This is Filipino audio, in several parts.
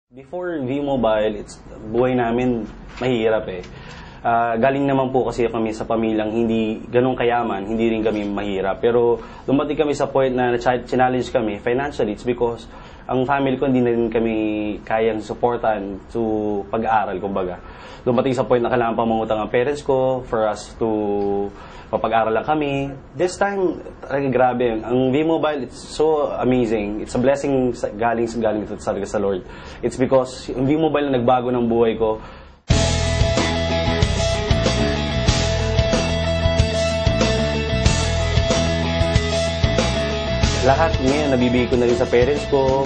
Before V-Mobile, buhay namin mahirap eh. Galing naman po kasi kami sa pamilyang hindi ganun kayaman, hindi rin kami mahirap. Pero dumating kami sa point na challenge kami financially. It's because ang family ko hindi na rin kami kayang supportan to pag-aaral, kumbaga. Dumating sa point na kailangan pang mangutang ang parents ko for us to papag-aaral lang kami. This time, grabe. Ang V-Mobile, it's so amazing. It's a blessing galing sa Lord. It's because yung V-Mobile na nagbago ng buhay ko. Lahat ngayon, nabibigay ko na rin sa parents ko.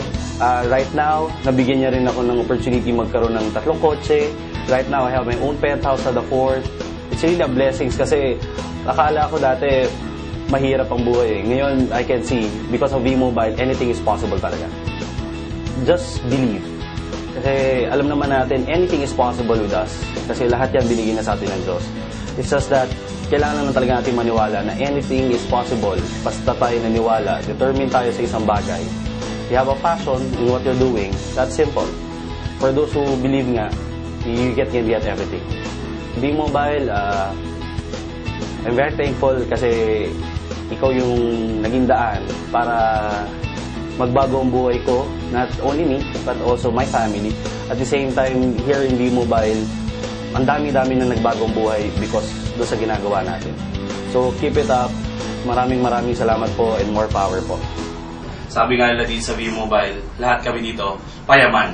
Right now, nabigyan niya rin ako ng opportunity magkaroon ng 3 kotse. Right now, I have my own penthouse sa the fort. It's really a blessings kasi akala ko dati mahirap ang buhay eh. Ngayon, I can see, because of V-Mobile, anything is possible talaga. Just believe. Kasi alam naman natin, anything is possible with us. Kasi lahat yan binigay na sa atin ng Diyos. It's just that, kailangan naman talaga natin maniwala na anything is possible. Basta tayo naniwala, determined tayo sa isang bagay. You have a passion in what you're doing, that's simple. For those who believe nga, you can get everything. V-Mobile, I'm very thankful kasi ikaw yung naging daan para magbago ang buhay ko, not only me, but also my family. At the same time, here in V-Mobile, ang dami-dami na nagbagong buhay because doon sa ginagawa natin. So, keep it up. Maraming salamat po and more power po. Sabi nga nila dito sa V-Mobile, lahat kami dito, payaman.